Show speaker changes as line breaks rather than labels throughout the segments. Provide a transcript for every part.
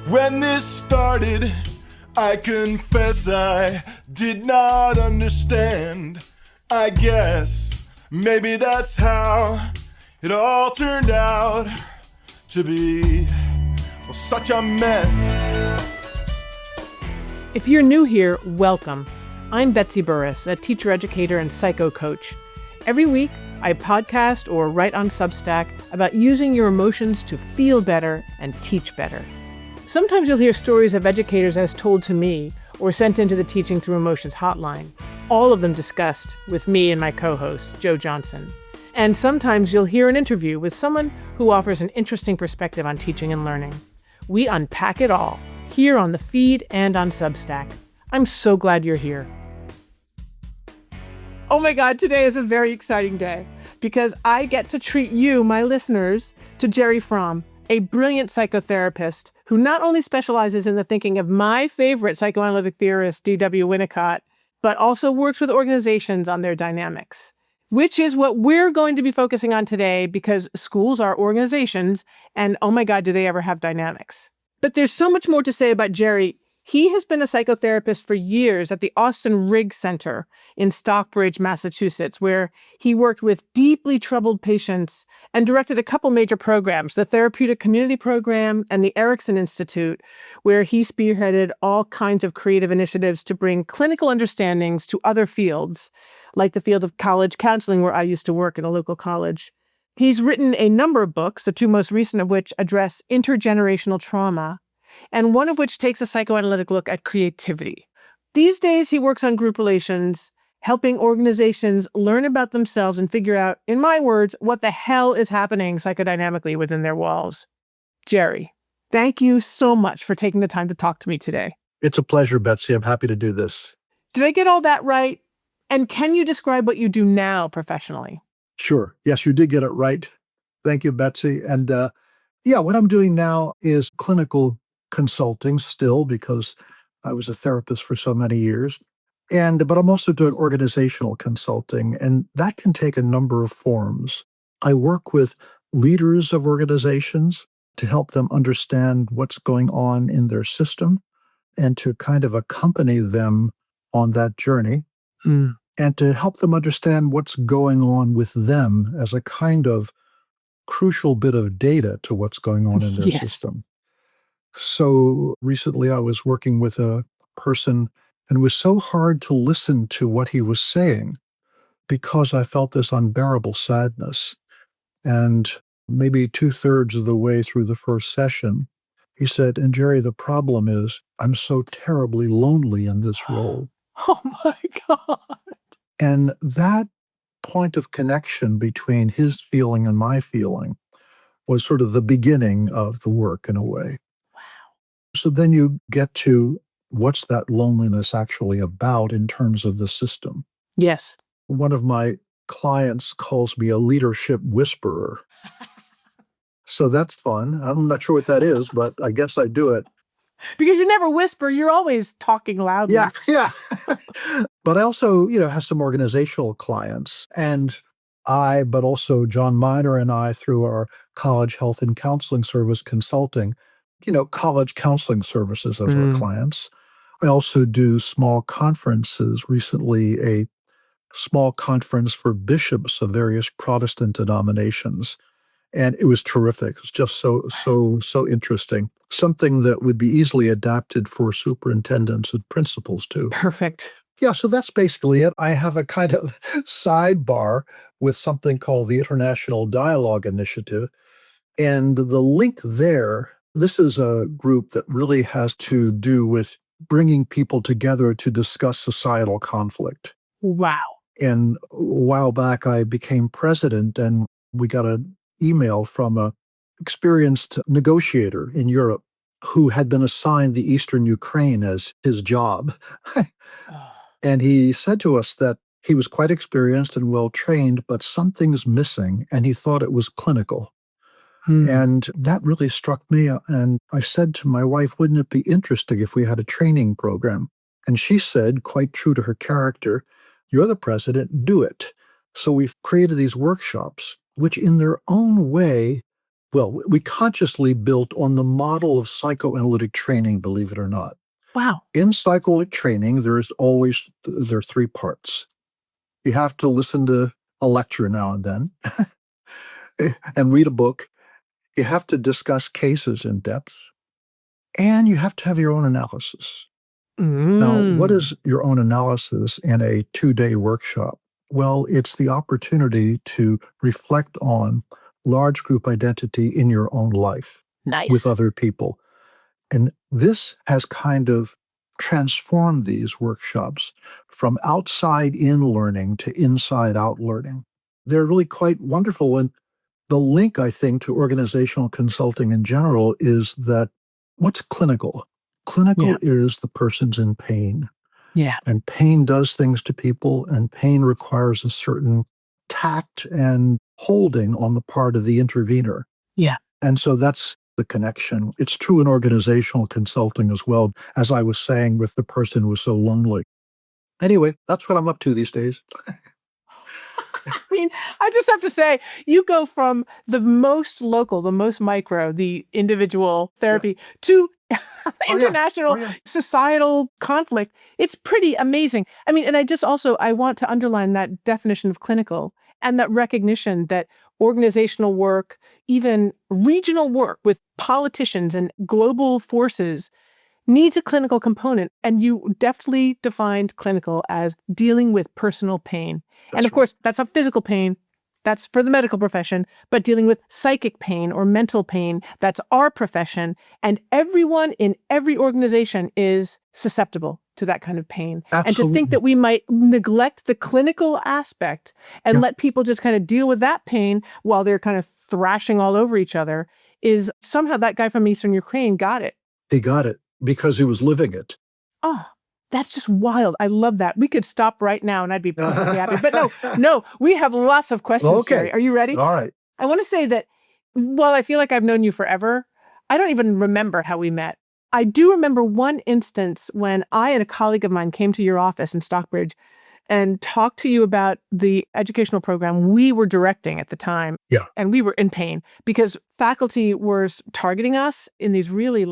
When this started, I confess I did not understand. I guess maybe that's how it all turned out to be. Well, such a mess.
If you're new here, welcome. I'm Betsy Burris, a teacher, educator, and psycho coach. Every week, I podcast or write on Substack about using your emotions to feel better and teach better. Sometimes you'll hear stories of educators as told to me or sent into the Teaching Through Emotions hotline, all of them discussed with me and my co-host, Joe Johnson. And sometimes you'll hear an interview with someone who offers an interesting perspective on teaching and learning. We unpack it all here on the feed and on Substack. I'm so glad you're here. Oh my God, today is a very exciting day because I get to treat you, my listeners, to Jerry Fromm, a brilliant psychotherapist who not only specializes in the thinking of my favorite psychoanalytic theorist, D.W. Winnicott, but also works with organizations on their dynamics, which is what we're going to be focusing on today because schools are organizations, and oh my God, do they ever have dynamics. But there's so much more to say about Jerry. He has been a psychotherapist for years at the Austin Riggs Center in Stockbridge, Massachusetts, where he worked with deeply troubled patients and directed a couple major programs, the Therapeutic Community Program and the Erickson Institute, where he spearheaded all kinds of creative initiatives to bring clinical understandings to other fields, like the field of college counseling, where I used to work at a local college. He's written a number of books, the two most recent of which address intergenerational trauma, and one of which takes a psychoanalytic look at creativity. These days, he works on group relations, helping organizations learn about themselves and figure out, in my words, what the hell is happening psychodynamically within their walls. Jerry, thank you so much for taking the time to talk to me today.
It's a pleasure, Betsy. I'm happy to do this.
Did I get all that right? And can you describe what you do now professionally?
Sure. Yes, you did get it right. Thank you, Betsy. And what I'm doing now is clinical consulting still because I was a therapist for so many years. But I'm also doing organizational consulting, and that can take a number of forms. I work with leaders of organizations to help them understand what's going on in their system and to kind of accompany them on that journey and to help them understand what's going on with them as a kind of crucial bit of data to what's going on in their system. So recently I was working with a person and it was so hard to listen to what he was saying because I felt this unbearable sadness. And maybe 2/3 of the way through the first session, he said, "And Jerry, the problem is I'm so terribly lonely in this role."
Oh my God.
And that point of connection between his feeling and my feeling was sort of the beginning of the work in a way. So then you get to what's that loneliness actually about in terms of the system.
Yes.
One of my clients calls me a leadership whisperer. So that's fun. I'm not sure what that is, but I guess I do it.
Because you never whisper, you're always talking loudly.
Yeah. But I also, have some organizational clients. And but also John Miner and I, through our college health and counseling service consulting, college counseling services as our clients. I also do small conferences, recently a small conference for bishops of various Protestant denominations. And it was terrific. It was just so interesting. Something that would be easily adapted for superintendents and principals too.
Perfect.
Yeah, so that's basically it. I have a kind of sidebar with something called the International Dialogue Initiative. And the link there, this is a group that really has to do with bringing people together to discuss societal conflict.
Wow.
And a while back, I became president, and we got an email from an experienced negotiator in Europe who had been assigned the Eastern Ukraine as his job. And he said to us that he was quite experienced and well-trained, but something's missing, and he thought it was clinical. And that really struck me. And I said to my wife, wouldn't it be interesting if we had a training program? And she said, quite true to her character, you're the president, do it. So we've created these workshops, which in their own way Well, we consciously built on the model of psychoanalytic training, believe it or not.
Wow.
In psychoanalytic training, there are three parts. You have to listen to a lecture now and then and read a book. You have to discuss cases in depth, and you have to have your own analysis. Now, what
Mm.
is your own analysis in a 2-day workshop? Well, it's the opportunity to reflect on large group identity in your own life with
Nice.
other people. And this has kind of transformed these workshops from outside in learning to inside out learning. They're really quite wonderful. And the link, I think, to organizational consulting in general is that what's clinical?
Yeah.
Clinical is the person's in pain.
Yeah.
And pain does things to people, and pain requires a certain tact and holding on the part of the intervener.
Yeah.
And so that's the connection. It's true in organizational consulting as well, as I was saying with the person who was so lonely. Anyway, that's what I'm up to these days.
I mean, I just have to say, you go from the most local, the most micro, the individual therapy to international
yeah.
societal conflict. It's pretty amazing. I mean, and I want to underline that definition of clinical and that recognition that organizational work, even regional work with politicians and global forces needs a clinical component. And you deftly defined clinical as dealing with personal pain. And of course, that's not physical pain. That's for the medical profession, but dealing with psychic pain or mental pain, that's our profession. And everyone in every organization is susceptible to that kind of pain.
Absolutely.
And to think that we might neglect the clinical aspect and let people just kind of deal with that pain while they're kind of thrashing all over each other is somehow that guy from Eastern Ukraine got it.
He got it because he was living it.
Oh, that's just wild. I love that. We could stop right now and I'd be perfectly happy. But no, we have lots of questions,
Okay.
Jerry. Are you ready?
All right.
I want to say that while I feel like I've known you forever, I don't even remember how we met. I do remember one instance when I and a colleague of mine came to your office in Stockbridge and talked to you about the educational program we were directing at the time.
Yeah.
And we were in pain because faculty were targeting us in these really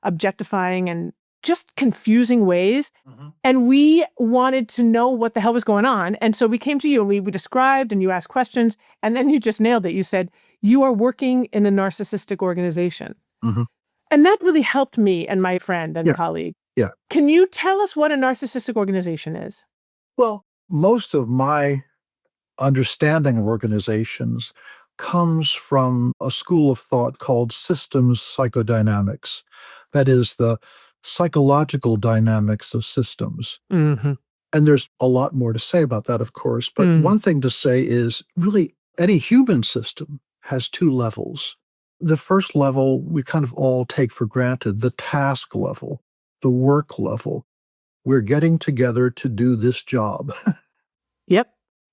objectifying and just confusing ways.
Mm-hmm.
And we wanted to know what the hell was going on. And so we came to you and we described and you asked questions. And then you just nailed it. You said, you are working in a narcissistic organization.
Mm-hmm.
And that really helped me and my friend and colleague.
Yeah.
Can you tell us what a narcissistic organization is?
Well, most of my understanding of organizations comes from a school of thought called systems psychodynamics. That is the psychological dynamics of systems.
Mm-hmm.
And there's a lot more to say about that, of course. But one thing to say is really any human system has two levels. The first level we kind of all take for granted, the task level, the work level. We're getting together to do this job.
Yep.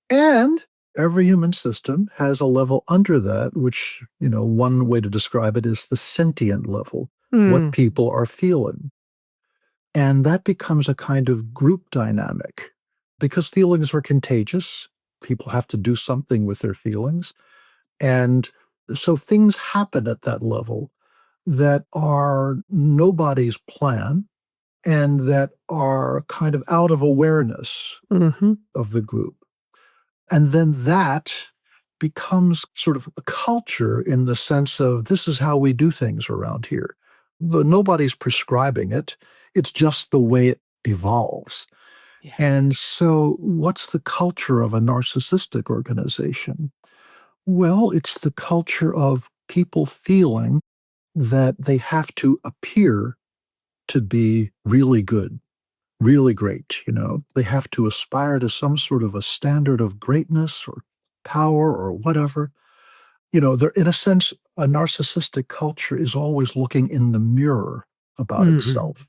And every human system has a level under that, which, one way to describe it is the sentient level, what people are feeling. And that becomes a kind of group dynamic because feelings are contagious. People have to do something with their feelings. And so things happen at that level that are nobody's plan and that are kind of out of awareness of the group. And then that becomes sort of a culture in the sense of this is how we do things around here. Nobody's prescribing it. It's just the way it evolves.
Yeah.
And so what's the culture of a narcissistic organization? Well, it's the culture of people feeling that they have to appear to be really good, really great. They have to aspire to some sort of a standard of greatness or power or whatever. They're, in a sense, a narcissistic culture is always looking in the mirror about itself.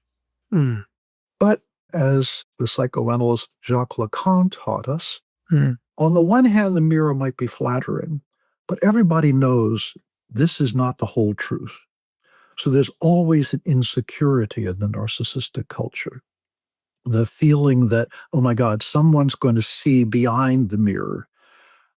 But as the psychoanalyst Jacques Lacan taught us, on the one hand, the mirror might be flattering, but everybody knows this is not the whole truth. So there's always an insecurity in the narcissistic culture. The feeling that, oh my God, someone's going to see behind the mirror.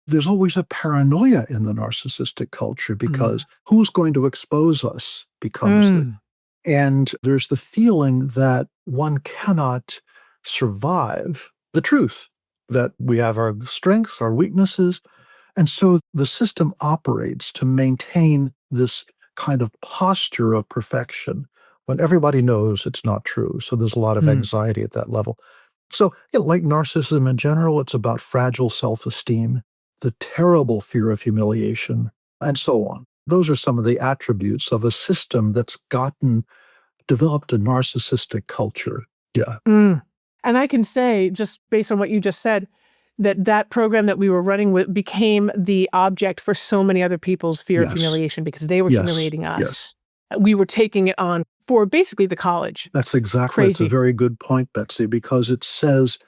there's always a paranoia in the narcissistic culture
Mm.
because who's going to expose us becomes the,
Mm.
and there's the feeling that one cannot survive the truth, that we have our strengths, our weaknesses. And so the system operates to maintain this kind of posture of perfection when everybody knows it's not true. So there's a lot of
Mm.
anxiety at that level. So, like narcissism in general, it's about fragile self esteem, the terrible fear of humiliation, and so on. Those are some of the attributes of a system that's developed a narcissistic culture. Yeah.
Mm. And I can say, just based on what you just said, that that program that we were running with became the object for so many other people's fear of
Yes.
humiliation because they were
Yes.
humiliating
Yes.
us. We were taking it on for basically the college.
It's a
Crazy.
very good point, Betsy, because it says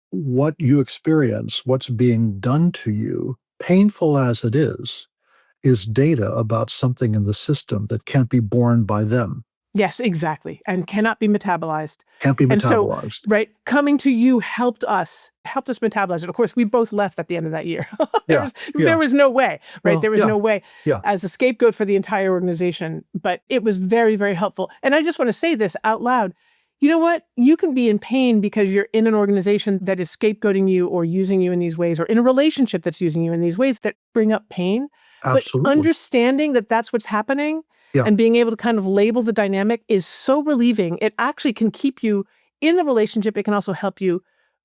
what you experience, what's being done to you, painful as it is data about something in the system that can't be borne by them,
Yes, exactly. And cannot be metabolized.
can't be
And so,
metabolized.
right, coming to you helped us metabolize it. Of course, we both left at the end of that year.
Yeah.
There
Yeah.
was no way, right?
Well,
There was
yeah.
no way
Yeah.
as a scapegoat for the entire organization. But it was very, very helpful. And I just want to say this out loud. You know what? You can be in pain because you're in an organization that is scapegoating you or using you in these ways, or in a relationship that's using you in these ways that bring up pain. But
Absolutely.
understanding that that's what's happening
Yeah.
and being able to kind of label the dynamic is so relieving. It actually can keep you in the relationship. It can also help you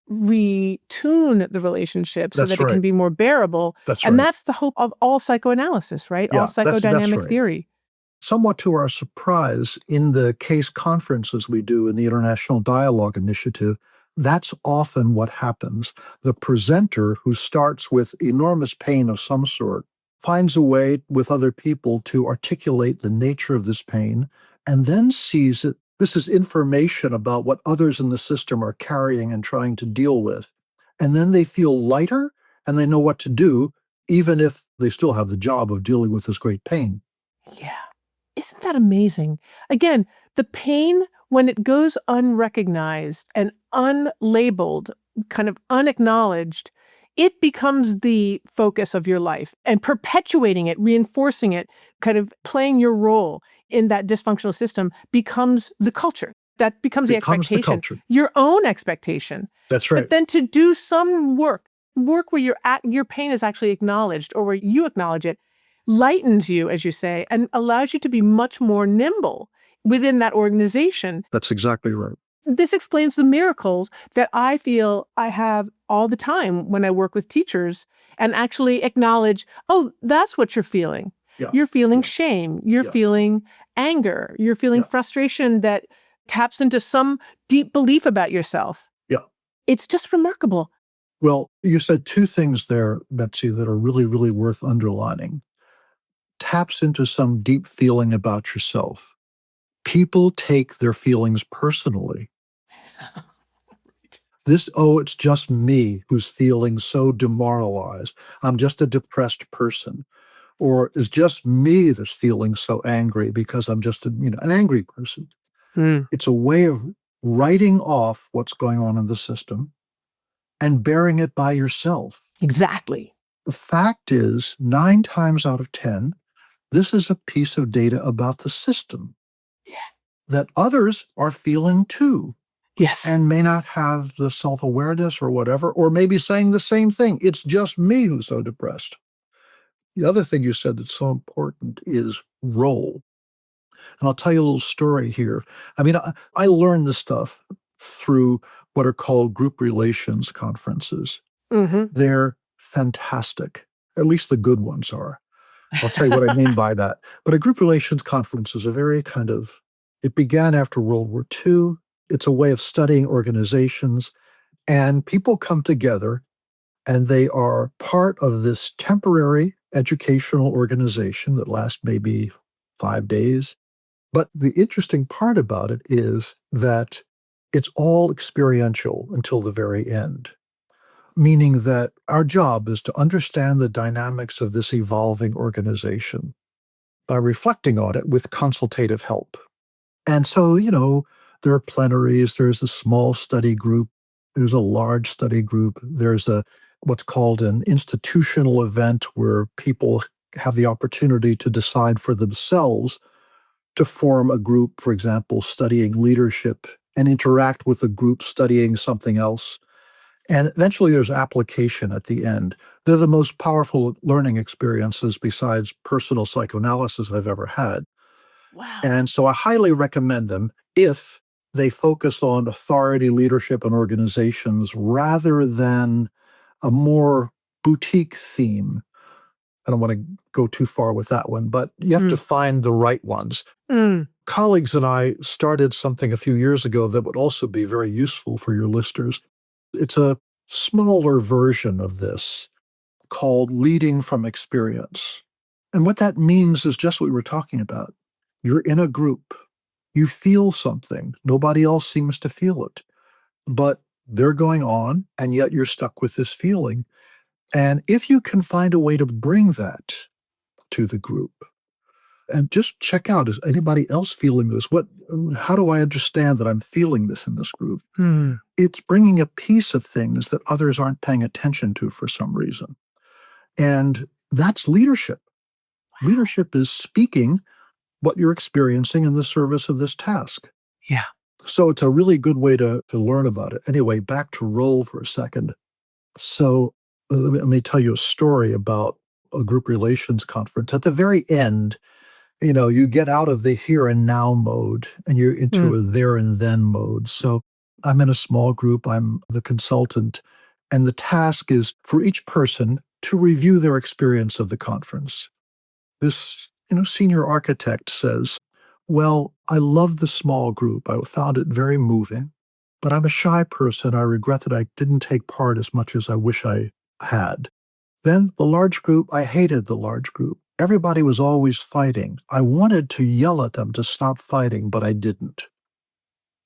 retune the relationship so
That's
that it can
right.
be more bearable.
That's
And
right.
that's the hope of all psychoanalysis, right? All
Yeah, that's
psychodynamic
right.
theory.
Somewhat to our surprise, in the case conferences we do in the International Dialogue Initiative, that's often what happens. The presenter, who starts with enormous pain of some sort, finds a way with other people to articulate the nature of this pain and then sees it. This is information about what others in the system are carrying and trying to deal with. And then they feel lighter and they know what to do, even if they still have the job of dealing with this great pain.
Yeah. Isn't that amazing? Again, the pain, when it goes unrecognized and unlabeled, kind of unacknowledged, it becomes the focus of your life and perpetuating it, reinforcing it, kind of playing your role in that dysfunctional system becomes the culture. That becomes the
Becomes the
expectation,
culture.
your own expectation.
That's
But
right.
then to do some work where your pain is actually acknowledged or where you acknowledge it, lightens you, as you say, and allows you to be much more nimble within that organization.
That's exactly right.
This explains the miracles that I feel I have all the time when I work with teachers and actually acknowledge, oh, that's what you're feeling.
Yeah.
You're feeling
Yeah.
shame. You're
Yeah.
feeling anger. You're feeling
Yeah.
frustration that taps into some deep belief about yourself.
Yeah.
It's just remarkable.
Well, you said two things there, Betsy, that are really, really worth underlining. Taps into some deep feeling about yourself. People take their feelings personally. It's just me who's feeling so demoralized. I'm just a depressed person. Or it's just me that's feeling so angry because I'm just an angry person.
Mm,
It's a way of writing off what's going on in the system and bearing it by yourself.
exactly.
The fact is, 9 times out of 10, this is a piece of data about the system
Yeah.
that others are feeling too
Yes.
and may not have the self-awareness or whatever, or maybe saying the same thing. It's just me who's so depressed. The other thing you said that's so important is role. And I'll tell you a little story here. I mean, I learned this stuff through what are called group relations conferences.
Mm-hmm.
They're fantastic. At least the good ones are. I'll tell you what I mean by that. But a group relations conference is a very it began after World War II. It's a way of studying organizations. And people come together and they are part of this temporary educational organization that lasts maybe 5 days. But the interesting part about it is that it's all experiential until the very end, meaning that our job is to understand the dynamics of this evolving organization by reflecting on it with consultative help. And so, there are plenaries, there's a small study group, there's a large study group, there's a what's called an institutional event where people have the opportunity to decide for themselves to form a group, for example, studying leadership, and interact with a group studying something else. And eventually there's application at the end. They're the most powerful learning experiences besides personal psychoanalysis I've ever had.
Wow.
And so I highly recommend them if they focus on authority, leadership, and organizations rather than a more boutique theme. I don't want to go too far with that one, but you have to find the right ones. Colleagues and I started something a few years ago that would also be very useful for your listeners. It's a smaller version of this called Leading from Experience. And what that means is just what we were talking about. You're in a group. You feel something. Nobody else seems to feel it. But they're going on, and yet you're stuck with this feeling. And if you can find a way to bring that to the group, and just check out, is anybody else feeling this? How do I understand that I'm feeling this in this group? It's bringing a piece of things that others aren't paying attention to for some reason. And that's leadership. Leadership is speaking what you're experiencing in the service of this task.
Yeah.
So it's a really good way to learn about it. Anyway, back to role for a second. So let me tell you a story about a group relations conference. At the very end, you get out of the here and now mode and you're into a there and then mode. So I'm in a small group, I'm the consultant, and the task is for each person to review their experience of the conference. This, senior architect says, well, I love the small group. I found it very moving, but I'm a shy person. I regret that I didn't take part as much as I wish I had. Then the large group, I hated the large group. Everybody was always fighting. I wanted to yell at them to stop fighting, but I didn't.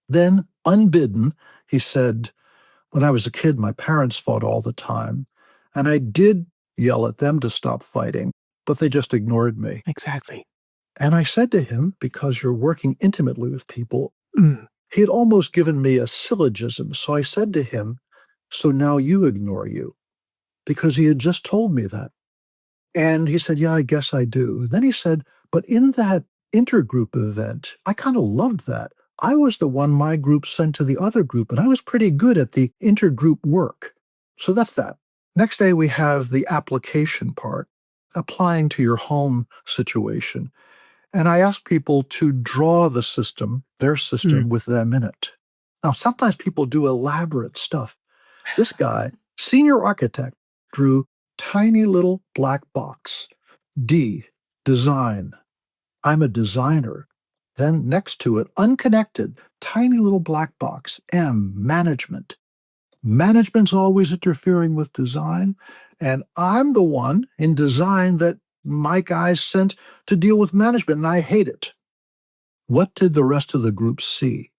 Then, unbidden, he said, when I was a kid, my parents fought all the time, and I did yell at them to stop fighting, but they just ignored me.
Exactly.
And I said to him, because you're working intimately with people, he had almost given me a syllogism. So I said to him, so now you ignore you, because he had just told me that. And he said, yeah, I guess I do. Then he said, but in that intergroup event, I kind of loved that. I was the one my group sent to the other group, and I was pretty good at the intergroup work. So that's that. Next day, we have the application part, applying to your home situation. And I ask people to draw the system, their system, with them in it. Now, sometimes people do elaborate stuff. This guy, senior architect, drew tiny little black box. D, design. I'm a designer. Then next to it, unconnected, tiny little black box. M, management. Management's always interfering with design, and I'm the one in design that my guys sent to deal with management, and I hate it. What did the rest of the group see?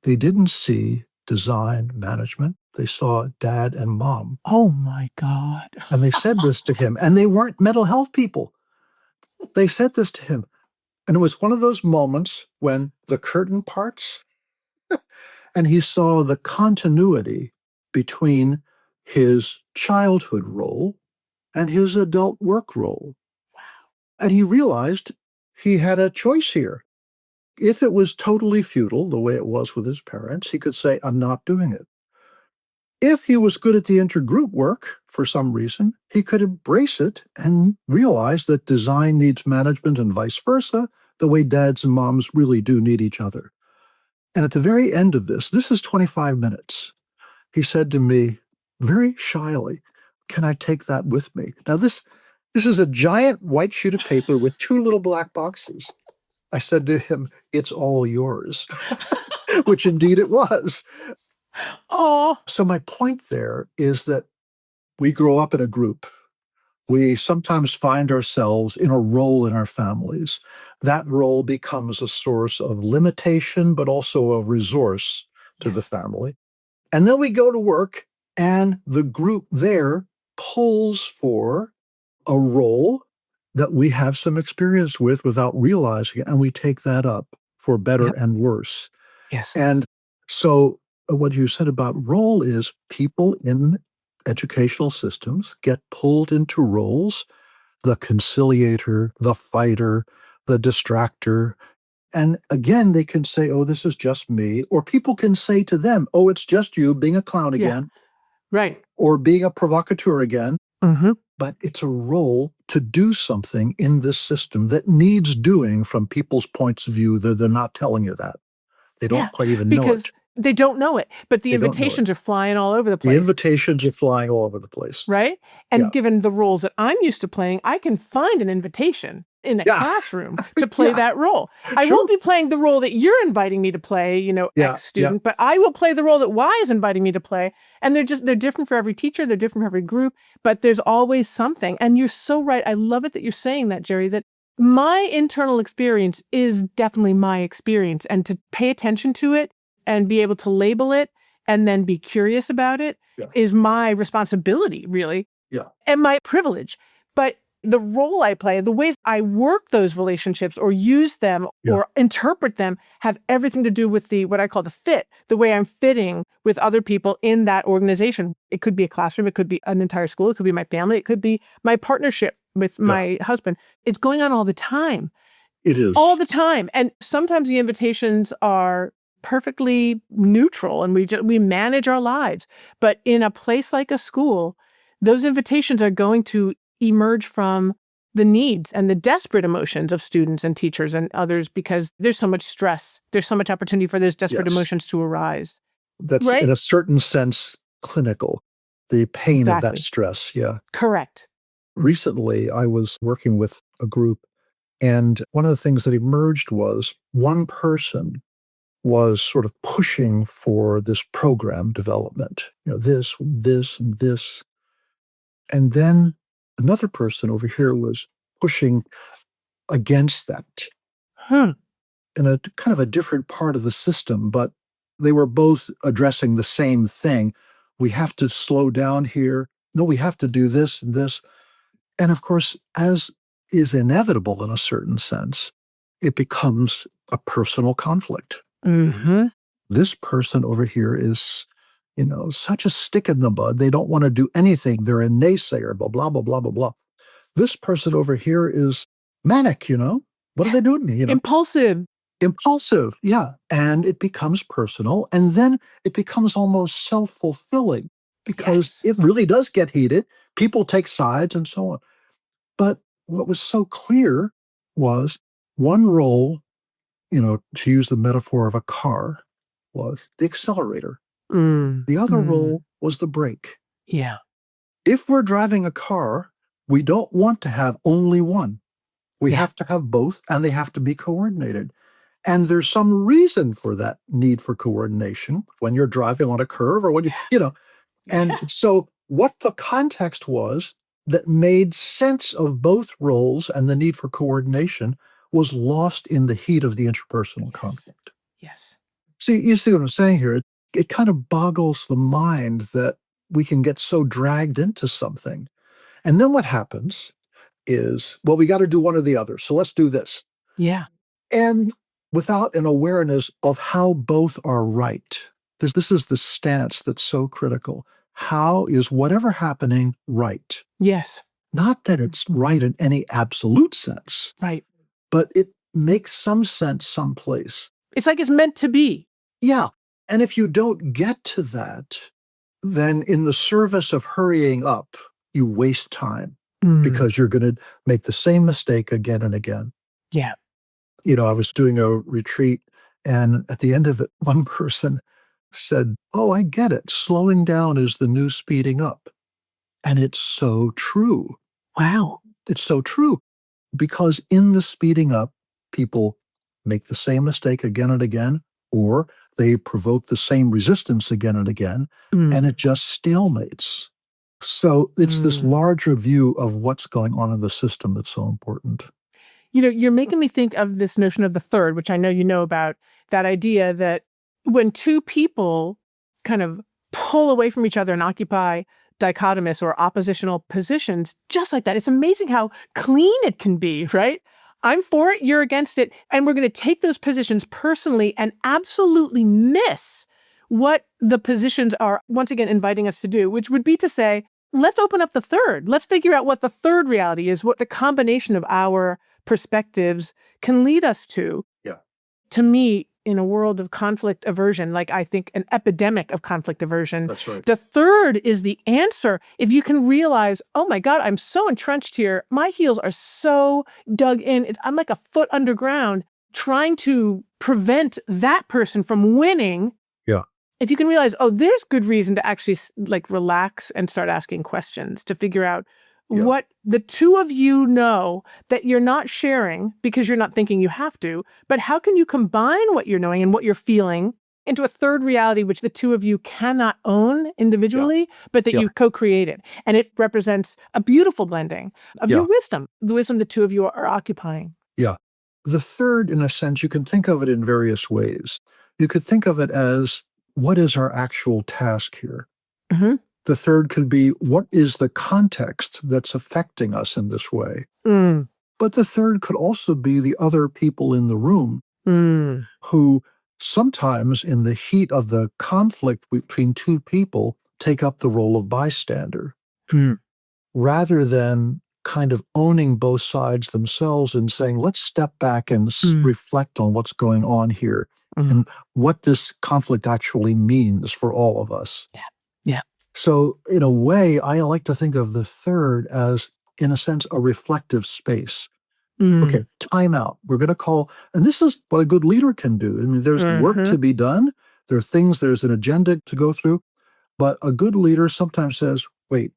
They didn't see design management. They saw dad and mom.
Oh my God.
And they said this to him, and they weren't mental health people. They said this to him. And it was one of those moments when the curtain parts and he saw the continuity between his childhood role and his adult work role.
Wow.
And he realized he had a choice here. If it was totally futile, the way it was with his parents, he could say, I'm not doing it. If he was good at the intergroup work for some reason, he could embrace it and realize that design needs management and vice versa, the way dads and moms really do need each other. And at the very end of this is 25 minutes, he said to me very shyly, can I take that with me? Now, this is a giant white sheet of paper with two little black boxes. I said to him, it's all yours, which indeed it was.
Oh.
So my point there is that we grow up in a group. We sometimes find ourselves in a role in our families. That role becomes a source of limitation, but also a resource to the family. And then we go to work, and the group there pulls for a role that we have some experience with without realizing it, and we take that up for better and worse.
Yes.
And so what you said about role is people in educational systems get pulled into roles, the conciliator, the fighter, the distractor. And again, they can say, oh, this is just me. Or people can say to them, oh, it's just you being a clown
Yeah.
again,
Right.
or being a provocateur again.
Mm-hmm.
But it's a role to do something in this system that needs doing from people's points of view that they're not telling you that. They don't
Yeah.
quite even know
Because
it.
they don't know it, but the
They don't know it.
invitations are flying all over the
The
place.
invitations are flying all over the place.
Right? And
Yeah.
given the roles that I'm used to playing, I can find an invitation in a
Yeah.
classroom to play
Yeah.
that role. I
Sure.
won't be playing the role that you're inviting me to play,
Yeah,
X student, but I will play the role that Y is inviting me to play. And they're different for every teacher, they're different for every group, but there's always something. And you're so right. I love it that you're saying that, Jerry, that my internal experience is definitely my experience, and to pay attention to it and be able to label it and then be curious about it
Yeah.
is my responsibility, really,
Yeah.
and my privilege. But the role I play, the ways I work those relationships or use them or interpret them have everything to do with what I call the fit, the way I'm fitting with other people in that organization. It could be a classroom, it could be an entire school, it could be my family, it could be my partnership with my husband. It's going on all the time.
It is.
All the time. And sometimes the invitations are perfectly neutral and we manage our lives. But in a place like a school, those invitations are going to emerge from the needs and the desperate emotions of students and teachers and others, because there's so much stress. There's so much opportunity for those desperate emotions to arise.
That's
right?
in a certain sense clinical, the pain of that
Exactly.
stress. Yeah.
Correct.
Recently, I was working with a group, and one of the things that emerged was one person was sort of pushing for this program development, this, this, and this. And then another person over here was pushing against that in a kind of a different part of the system, but they were both addressing the same thing. We have to slow down here. No, we have to do this and this. And of course, as is inevitable in a certain sense, it becomes a personal conflict.
Mm-hmm.
This person over here is, such a stick in the mud. They don't want to do anything. They're a naysayer, blah, blah, blah, blah, blah, blah. This person over here is manic, What are they doing? Impulsive, yeah. And it becomes personal. And then it becomes almost self-fulfilling because it really does get heated. People take sides and so on. But what was so clear was one role, to use the metaphor of a car, was the accelerator. The other role was the brake.
Yeah.
If we're driving a car, we don't want to have only one. We have to have both, and they have to be coordinated. And there's some reason for that need for coordination when you're driving on a curve or when And so what the context was that made sense of both roles and the need for coordination was lost in the heat of the interpersonal conflict.
Yes.
See, you see what I'm saying here? It kind of boggles the mind that we can get so dragged into something. And then what happens is, well, we got to do one or the other. So let's do this.
Yeah.
And without an awareness of how both are right. This is the stance that's so critical. How is whatever happening right?
Yes.
Not that it's right in any absolute sense.
Right.
But it makes some sense someplace.
It's like it's meant to be.
Yeah. And if you don't get to that, then in the service of hurrying up, you waste time because you're going to make the same mistake again and again.
Yeah.
I was doing a retreat, and at the end of it, one person said, "Oh, I get it. Slowing down is the new speeding up." And it's so true.
Wow.
It's so true. Because in the speeding up, people make the same mistake again and again, or they provoke the same resistance again and again, and it just stalemates. So it's this larger view of what's going on in the system that's so important.
You're making me think of this notion of the third, which I know you know about, that idea that when two people kind of pull away from each other and occupy dichotomous or oppositional positions, just like that, it's amazing how clean it can be, right? I'm for it, you're against it, and we're going to take those positions personally and absolutely miss what the positions are, once again, inviting us to do, which would be to say, let's open up the third. Let's figure out what the third reality is, what the combination of our perspectives can lead us to.
Yeah.
To me, in a world of conflict aversion, like I think an epidemic of conflict aversion,
That's right.
the third is the answer. If you can realize, oh my God, I'm so entrenched here. My heels are so dug in. I'm like a foot underground trying to prevent that person from winning.
Yeah.
If you can realize, oh, there's good reason to actually like relax and start asking questions to figure out what the two of you know that you're not sharing because you're not thinking you have to, but how can you combine what you're knowing and what you're feeling into a third reality, which the two of you cannot own individually, but that you co-created. And it represents a beautiful blending of your wisdom, the wisdom the two of you are occupying.
Yeah. The third, in a sense, you can think of it in various ways. You could think of it as, what is our actual task here?
Mm-hmm.
The third could be, what is the context that's affecting us in this way?
Mm.
But the third could also be the other people in the room who sometimes in the heat of the conflict between two people take up the role of bystander rather than kind of owning both sides themselves and saying, let's step back and reflect on what's going on here and what this conflict actually means for all of us.
Yeah. Yeah.
So in a way, I like to think of the third as, in a sense, a reflective space. Okay, time out. We're going to call, and this is what a good leader can do. I mean, there's work to be done. There are things, there's an agenda to go through. But a good leader sometimes says, wait,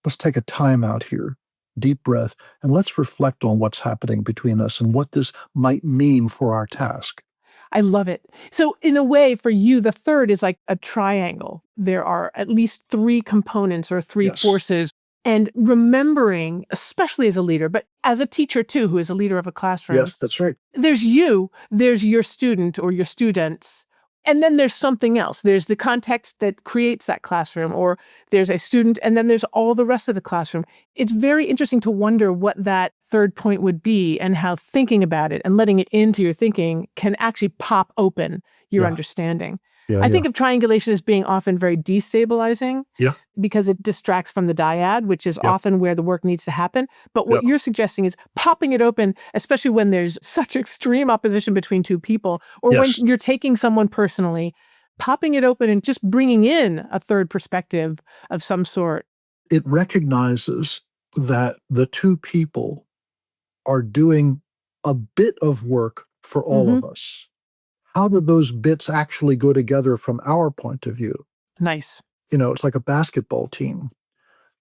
let's take a time out here, deep breath, and let's reflect on what's happening between us and what this might mean for our task.
I love it. So in a way, for you, the third is like a triangle. There are at least three components or three forces. And remembering, especially as a leader, but as a teacher too, who is a leader of a classroom.
Yes, that's right.
There's you, there's your student or your students, and then there's something else. There's the context that creates that classroom, or there's a student, and then there's all the rest of the classroom. It's very interesting to wonder what that third point would be and how thinking about it and letting it into your thinking can actually pop open your understanding. I think of triangulation as being often very destabilizing because it distracts from the dyad, which is often where the work needs to happen. But what you're suggesting is popping it open, especially when there's such extreme opposition between two people, or when you're taking someone personally, popping it open and just bringing in a third perspective of some sort.
It recognizes that the two people are doing a bit of work for all of us. How do those bits actually go together from our point of view?
Nice.
You know, it's like a basketball team.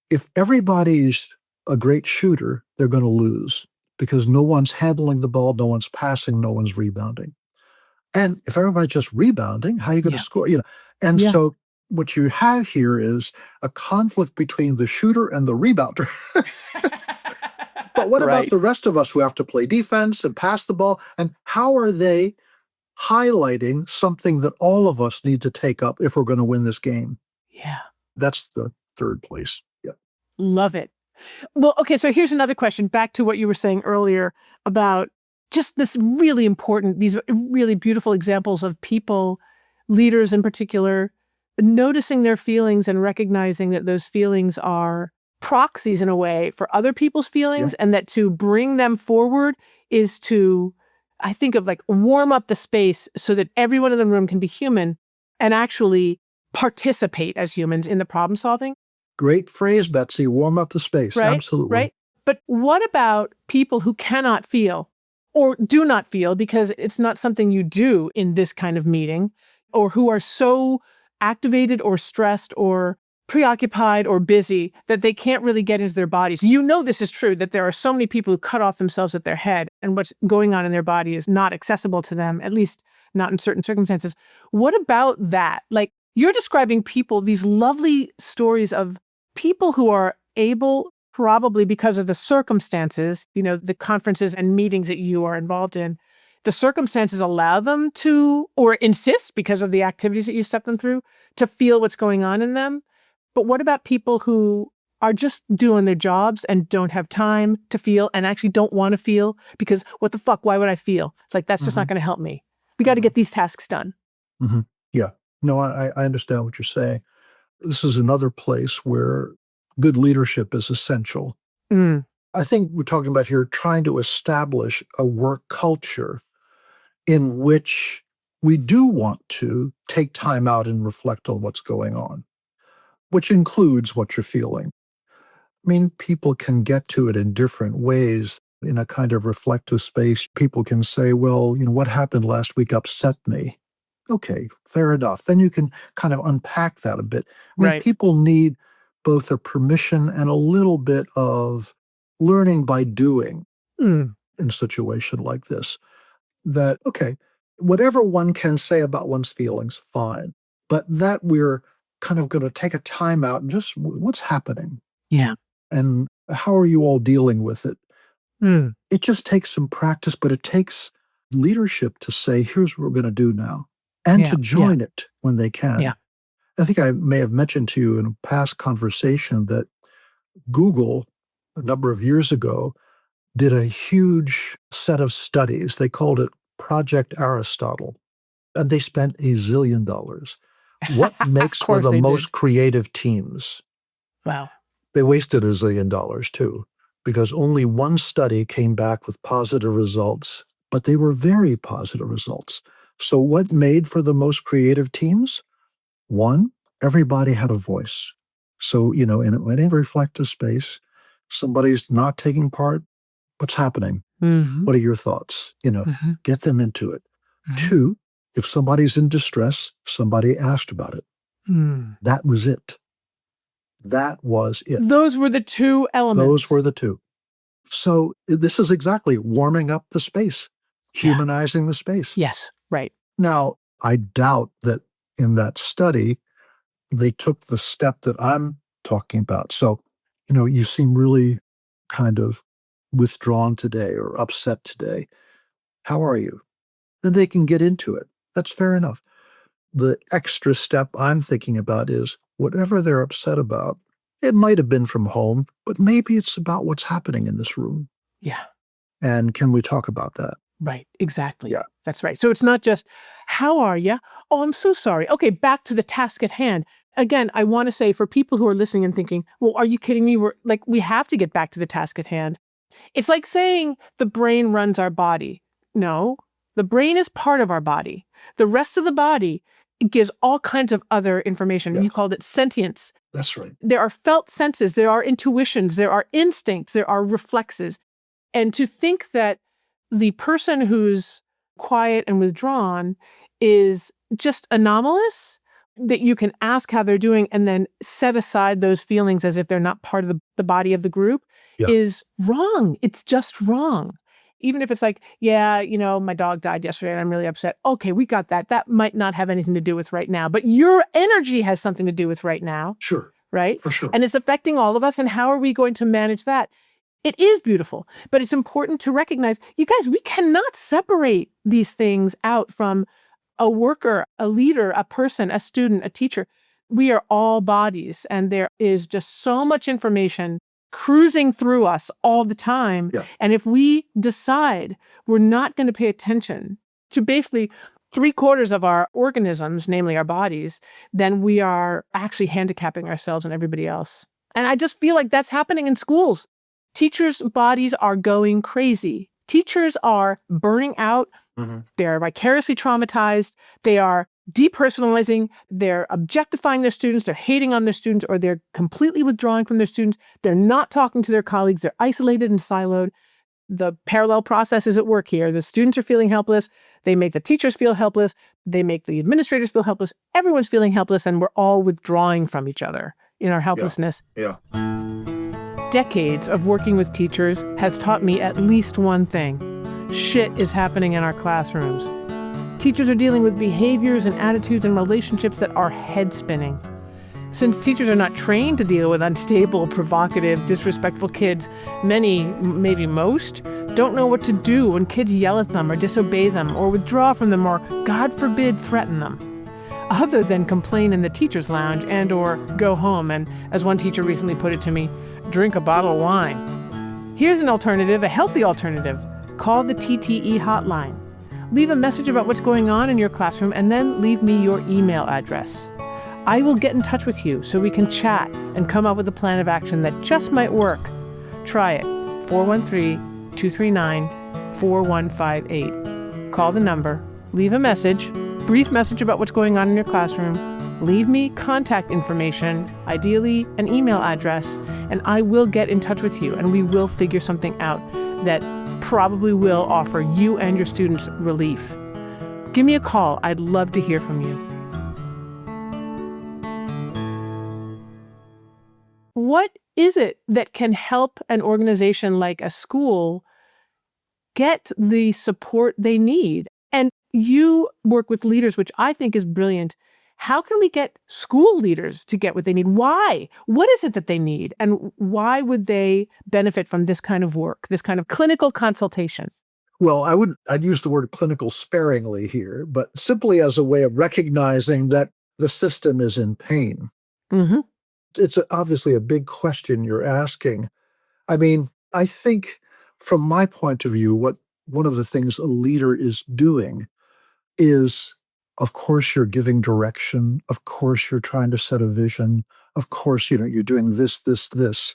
If everybody's a great shooter, they're going to lose because no one's handling the ball, no one's passing, no one's rebounding. And if everybody's just rebounding, how are you going to score? You know, and so what you have here is a conflict between the shooter and the rebounder. But what about the rest of us who have to play defense and pass the ball? And how are they highlighting something that all of us need to take up if we're going to win this game?
Yeah.
That's the third place. Yeah.
Love it. Well, okay, so here's another question back to what you were saying earlier about just this really important, these really beautiful examples of people, leaders in particular, noticing their feelings and recognizing that those feelings are proxies in a way for other people's feelings, and that to bring them forward is to, I think of like warm up the space so that everyone in the room can be human and actually participate as humans in the problem solving.
Great phrase, Betsy. Warm up the space.
Right?
Absolutely.
Right. But what about people who cannot feel or do not feel because it's not something you do in this kind of meeting, or who are so activated or stressed or preoccupied or busy that they can't really get into their bodies? You know this is true, that there are so many people who cut off themselves at their head and what's going on in their body is not accessible to them, at least not in certain circumstances. What about that? Like, you're describing people, these lovely stories of people who are able, probably because of the circumstances, you know, the conferences and meetings that you are involved in, the circumstances allow them to, or insist because of the activities that you step them through, to feel what's going on in them. But what about people who are just doing their jobs and don't have time to feel and actually don't want to feel because what the fuck, why would I feel? It's like, that's just not going to help me. We got to get these tasks done.
Yeah. No, I understand what you're saying. This is another place where good leadership is essential.
Mm,
I think we're talking about here trying to establish a work culture in which we do want to take time out and reflect on what's going on, which includes what you're feeling. I mean, people can get to it in different ways. In a kind of reflective space, people can say, well, what happened last week upset me. Okay, fair enough. Then you can kind of unpack that a bit. I mean,
right.
people need both a permission and a little bit of learning by doing
Mm,
in a situation like this. That, okay, whatever one can say about one's feelings, fine. But that we're kind of going to take a time out and just what's happening
yeah.
and how are you all dealing with it?
Mm,
It just takes some practice, but it takes leadership to say, here's what we're going to do now, and
yeah.
to
Yeah.
join it when they can.
Yeah.
I think I may have mentioned to you in a past conversation that Google, a number of years ago, did a huge set of studies. They called it Project Aristotle, and they spent $1 zillion. What
Of
makes for
course
the
they did.
most creative teams?
Wow.
They wasted $1 zillion too, because only one study came back with positive results, but they were very positive results. So what made for the most creative teams? One, everybody had a voice. So, in any reflective space, somebody's not taking part. What's happening?
Mm-hmm.
What are your thoughts?
Mm-hmm.
Get them into it.
Mm-hmm.
Two, if somebody's in distress, somebody asked about it.
Mm.
That was it. That was it.
Those were the two elements.
Those were the two. So this is exactly warming up the space, humanizing the space.
Yes. Right.
Now, I doubt that in that study, they took the step that I'm talking about. So, you seem really kind of withdrawn today or upset today. How are you? Then they can get into it. That's fair enough. The extra step I'm thinking about is whatever they're upset about, it might have been from home, but maybe it's about what's happening in this room.
Yeah.
And can we talk about that?
Right. Exactly.
Yeah.
That's right. So it's not just, how are you? Oh, I'm so sorry. Okay, back to the task at hand. Again, I want to say for people who are listening and thinking, well, are you kidding me? We have to get back to the task at hand. It's like saying the brain runs our body. No, the brain is part of our body. The rest of the body gives all kinds of other information.
Yeah.
You called it sentience.
That's right.
There are felt senses, there are intuitions, there are instincts, there are reflexes. And to think that the person who's quiet and withdrawn is just anomalous, that you can ask how they're doing and then set aside those feelings as if they're not part of the body of the group, is wrong. It's just wrong. Even if it's like, my dog died yesterday and I'm really upset. Okay, we got that. That might not have anything to do with right now, but your energy has something to do with right now.
Sure.
Right?
For sure.
And it's affecting all of us. And how are we going to manage that? It is beautiful, but it's important to recognize, you guys, we cannot separate these things out from a worker, a leader, a person, a student, a teacher. We are all bodies, and there is just so much information cruising through us all the time.
Yeah.
And if we decide we're not going to pay attention to basically 3/4 of our organisms, namely our bodies, then we are actually handicapping ourselves and everybody else. And I just feel like that's happening in schools. Teachers' bodies are going crazy. Teachers are burning out.
Mm-hmm.
They're vicariously traumatized. They are depersonalizing. They're objectifying their students. They're hating on their students, or they're completely withdrawing from their students. They're not talking to their colleagues. They're isolated and siloed. The parallel process is at work here. The students are feeling helpless. They make the teachers feel helpless. They make the administrators feel helpless. Everyone's feeling helpless, and we're all withdrawing from each other in our helplessness.
Yeah.
Decades of working with teachers has taught me at least one thing. Shit is happening in our classrooms. Teachers are dealing with behaviors and attitudes and relationships that are head-spinning. Since teachers are not trained to deal with unstable, provocative, disrespectful kids, many, maybe most, don't know what to do when kids yell at them or disobey them or withdraw from them or, God forbid, threaten them. Other than complain in the teacher's lounge and or go home and, as one teacher recently put it to me, drink a bottle of wine. Here's an alternative, a healthy alternative. Call the TTE hotline. leave a message about what's going on in your classroom, and then leave me your email address. I will get in touch with you so we can chat and come up with a plan of action that just might work. Try it. 413-239-4158. Call the number, leave a message, brief message about what's going on in your classroom, leave me contact information, ideally an email address, and I will get in touch with you, and we will figure something out that probably will offer you and your students relief. Give me a call. I'd love to hear from you. What is it that can help an organization like a school get the support they need? And you work with leaders, which I think is brilliant. How can we get school leaders to get what they need? Why? What is it that they need? And why would they benefit from this kind of work, this kind of clinical consultation?
Well, I'd use the word clinical sparingly here, but simply as a way of recognizing that the system is in pain.
Mm-hmm.
It's obviously a big question you're asking. I mean, I think from my point of view, one of the things a leader is doing is, of course, you're giving direction. Of course, you're trying to set a vision. Of course, you're doing this, this, this.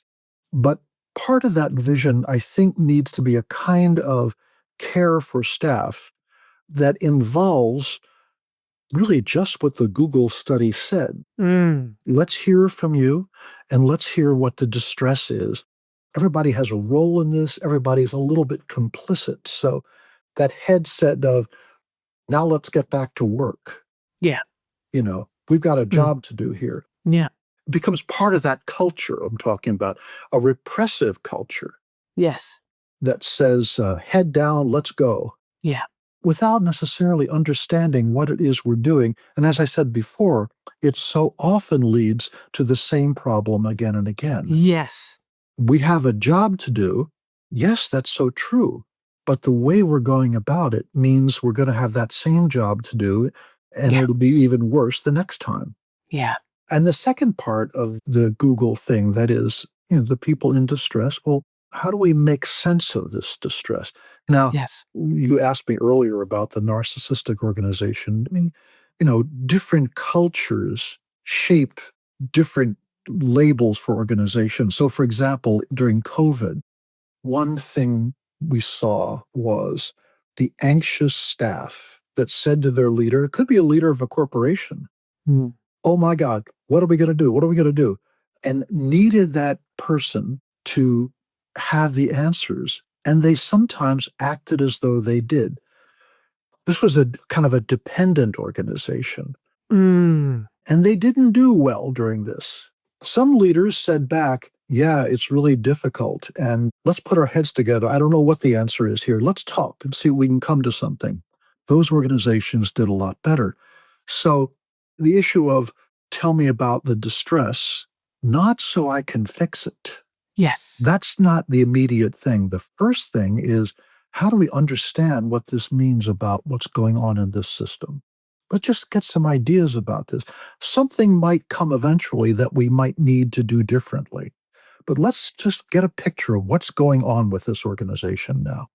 But part of that vision, I think, needs to be a kind of care for staff that involves really just what the Google study said. Let's hear from you, and let's hear what the distress is. Everybody has a role in this. Everybody's a little bit complicit. So that headset of, now let's get back to work.
Yeah.
We've got a job to do here.
Yeah.
It becomes part of that culture I'm talking about, a repressive culture.
Yes.
That says, head down, let's go.
Yeah.
Without necessarily understanding what it is we're doing. And as I said before, it so often leads to the same problem again and again.
Yes.
We have a job to do. Yes, that's so true. But the way we're going about it means we're going to have that same job to do, and it'll be even worse the next time.
Yeah.
And the second part of the Google thing, that is, the people in distress, well, how do we make sense of this distress? Now,
Yes.
you asked me earlier about the narcissistic organization. I mean, different cultures shape different labels for organizations. So, for example, during COVID, one thing we saw was the anxious staff that said to their leader, it could be a leader of a corporation, oh my God, what are we going to do? What are we going to do? And needed that person to have the answers. And they sometimes acted as though they did. This was a kind of a dependent organization. And they didn't do well during this. Some leaders said back, yeah, it's really difficult. And let's put our heads together. I don't know what the answer is here. Let's talk and see if we can come to something. Those organizations did a lot better. So the issue of tell me about the distress, not so I can fix it.
Yes.
That's not the immediate thing. The first thing is, how do we understand what this means about what's going on in this system? Let's just get some ideas about this. Something might come eventually that we might need to do differently. But let's just get a picture of what's going on with this organization now.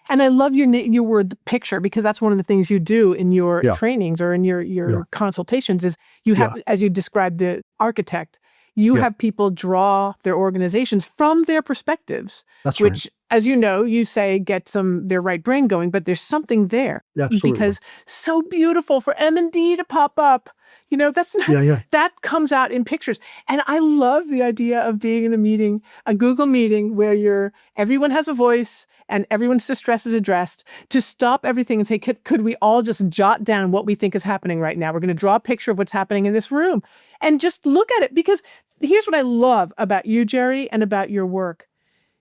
And I love your word, the picture, because that's one of the things you do in your trainings or in your consultations is you have, as you described the architect, you have people draw their organizations from their perspectives,
That's
which,
right.
as you know, you say get their right brain going, but there's something there.
Absolutely.
Because so beautiful for M&D to pop up. That's not, that comes out in pictures. And I love the idea of being in a meeting, a Google meeting where everyone has a voice and everyone's distress is addressed, to stop everything and say, could we all just jot down what we think is happening right now? We're going to draw a picture of what's happening in this room and just look at it. Because here's what I love about you, Jerry, and about your work.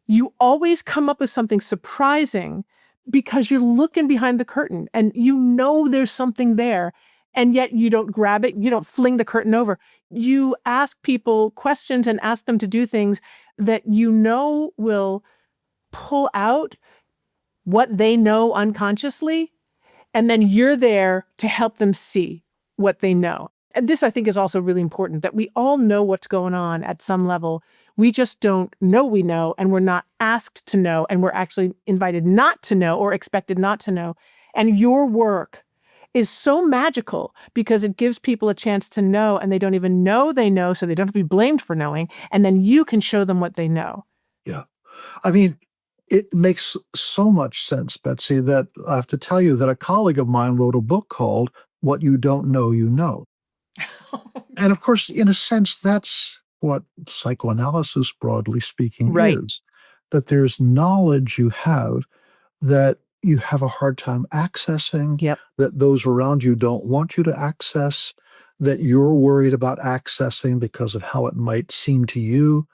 You always come up with something surprising because you're looking behind the curtain and there's something there. And yet you don't grab it. You don't fling the curtain over. You ask people questions and ask them to do things that will pull out what they know unconsciously. And then you're there to help them see what they know. And this, I think, is also really important, that we all know what's going on at some level. We just don't know we know, and we're not asked to know, and we're actually invited not to know or expected not to know. And your work is so magical because it gives people a chance to know, and they don't even know they know, so they don't have to be blamed for knowing. And then you can show them what they know.
Yeah. I mean, it makes so much sense, Betsy, that I have to tell you that a colleague of mine wrote a book called What You Don't Know You Know. And of course, in a sense, that's what psychoanalysis, broadly speaking,
Right.
is. That there's knowledge you have that you have a hard time accessing,
Yep.
that those around you don't want you to access, that you're worried about accessing because of how it might seem to you,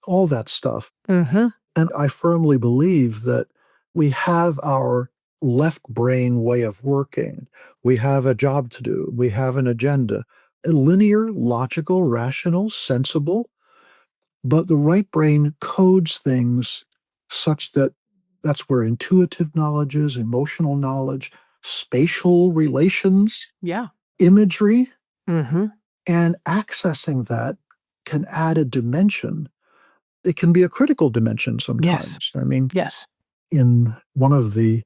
all that stuff.
Mm-hmm.
And I firmly believe that we have our left brain way of working. We have a job to do. We have an agenda. Linear, logical, rational, sensible. But the right brain codes things such that that's where intuitive knowledge is, emotional knowledge, spatial relations,
Yeah.
imagery,
Mm-hmm.
and accessing that can add a dimension. It can be a critical dimension sometimes.
Yes.
I mean,
Yes.
in one of the